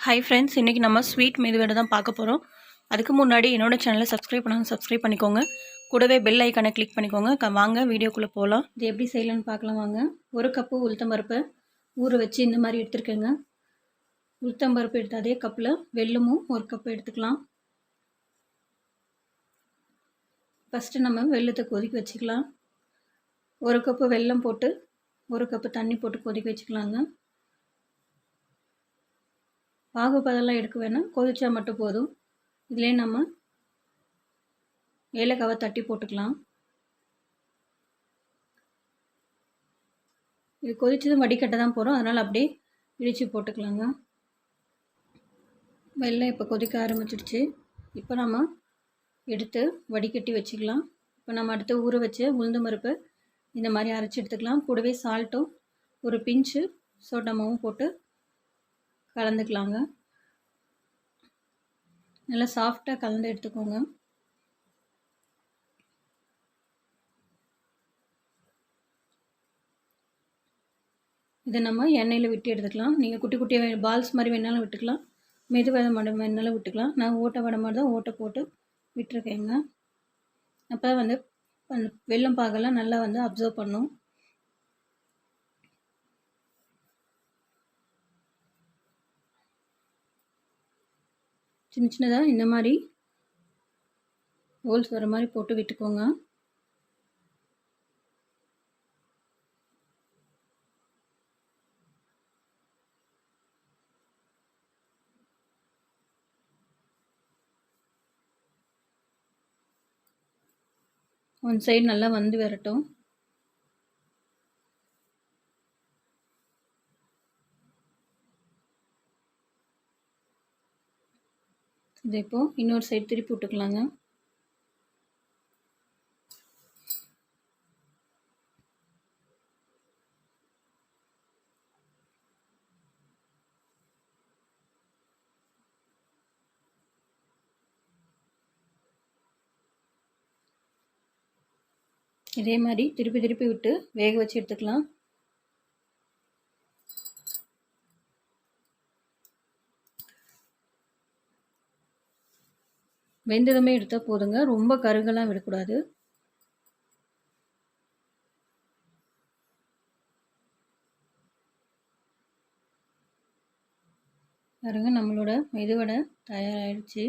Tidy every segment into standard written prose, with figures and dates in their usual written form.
Hi friends, இன்றைக்கி நம்ம sweet medu vada தான் பார்க்க போகிறோம். அதுக்கு முன்னாடி என்னோடய சேனலை சப்ஸ்கிரைப் பண்ணிக்கோங்க. கூடவே பெல் ஐக்கானை கிளிக் பண்ணிக்கோங்க. வாங்க வீடியோக்குள்ளே போகலாம். இது எப்படி செய்யலான்னு பார்க்கலாம் வாங்க. 1 கப்பு உளுத்தம்பருப்பை ஊற வச்சு இந்த மாதிரி எடுத்துருக்கேங்க. உளுத்தம்பருப்பு எடுத்து அதே கப்பில் வெல்லமும் 1 கப்பு எடுத்துக்கலாம். ஃபஸ்ட்டு நம்ம வெல்லத்தை கொதிக்க வச்சுக்கலாம். 1 கப்பு வெல்லம் போட்டு 1 கப்பு தண்ணி போட்டு கொதிக்க வச்சுக்கலாங்க. பாகுபதெல்லாம் எடுக்க வேணாம், கொதிச்சா மட்டும் போதும். இதிலே நம்ம ஏலக்காவை தட்டி போட்டுக்கலாம். இது கொதிச்சதும் வடிகட்ட தான் போகிறோம், அதனால் அப்படியே இடித்து போட்டுக்கலாங்க. வெல்லம் இப்போ கொதிக்க ஆரம்பிச்சிடுச்சு. இப்போ நம்ம எடுத்து வடிகட்டி வச்சுக்கலாம். இப்போ நம்ம அடுத்து ஊற வச்சு உளுந்து பருப்பு இந்த மாதிரி அரைச்சி எடுத்துக்கலாம். கூடவே சால்ட்டும் ஒரு பிஞ்சு சோடா மாவும் போட்டு கலந்துக்கலாங்க. நல்லா சாஃப்டாக கலந்து எடுத்துக்கோங்க. இதை நம்ம எண்ணெயில் விட்டு எடுத்துக்கலாம். நீங்கள் குட்டி குட்டியாக பால்ஸ் மாதிரி வேணாலும் விட்டுக்கலாம், மெது வடை வேணாலும் விட்டுக்கலாம். நான் ஓட்டை வடை மாதிரி தான் ஓட்டை போட்டு விட்டுருக்கேங்க. அப்போ வந்து அந்த வெல்லம் பாகெல்லாம் நல்லா வந்து அப்சர்வ் பண்ணும். சின்ன சின்னதாக இந்த மாதிரி ஹோல்ஸ் வர மாதிரி போட்டு விட்டுக்கோங்க. ஒன் சைடு நல்லா வந்து வரட்டும். இது இப்போ இன்னொரு சைடு திருப்பி விட்டுக்கலாங்க. இதே மாதிரி திருப்பி திருப்பி விட்டு வேக வச்சு எடுத்துக்கலாம். வெந்ததுமே எடுத்தால் போதுங்க, ரொம்ப கருகெல்லாம் விடக்கூடாது. பாருங்க, நம்மளோட மெதுவடை தயாராகிடுச்சு.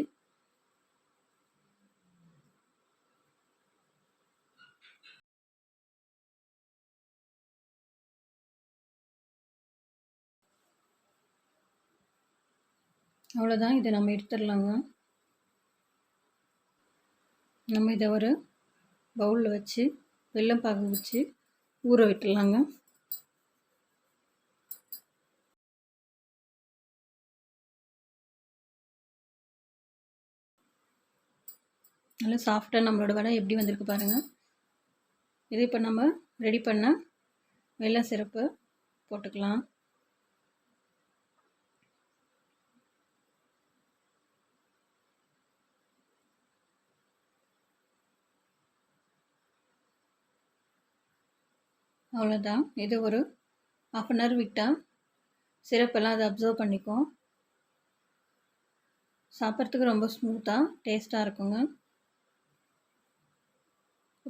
அவ்வளோதான், இதை நம்ம எடுத்துடலாங்க. நம்ம இதை ஒரு பவுலில் வச்சு வெல்லம் பாகு வச்சு ஊற விட்டுடலாங்க. நல்லா சாஃப்டாக நம்மளோட வடை எப்படி வந்திருக்கு பாருங்கள். இது இப்போ நம்ம ரெடி பண்ண வெல்லம் சிரப்பு போட்டுக்கலாம். அவ்வளோதான், இது ஒரு 1/2 hour விட்டால் சிரப்பெல்லாம் அதை அப்சர்வ் பண்ணிக்கும். சாப்பிட்றதுக்கு ரொம்ப ஸ்மூத்தாக டேஸ்ட்டாக இருக்குங்க.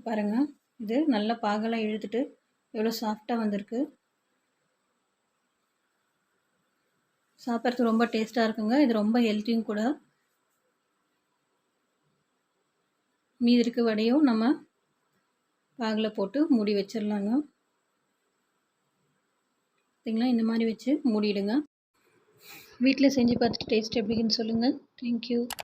பாருங்கள், இது நல்லா பாகெல்லாம் இழுத்துட்டு எவ்வளோ சாஃப்டாக வந்திருக்கு. சாப்பிட்றதுக்கு ரொம்ப டேஸ்ட்டாக இருக்குங்க. இது ரொம்ப ஹெல்த்தியும் கூட. மீதி இருக்க வடையும் நம்ம பாகில் போட்டு மூடி வச்சிடலாங்க. பார்த்தீங்களா, இந்த மாதிரி வச்சு மூடிடுங்க. வீட்டில் செஞ்சு பார்த்துட்டு டேஸ்ட் எப்படின்னு சொல்லுங்கள். தேங்க்யூ.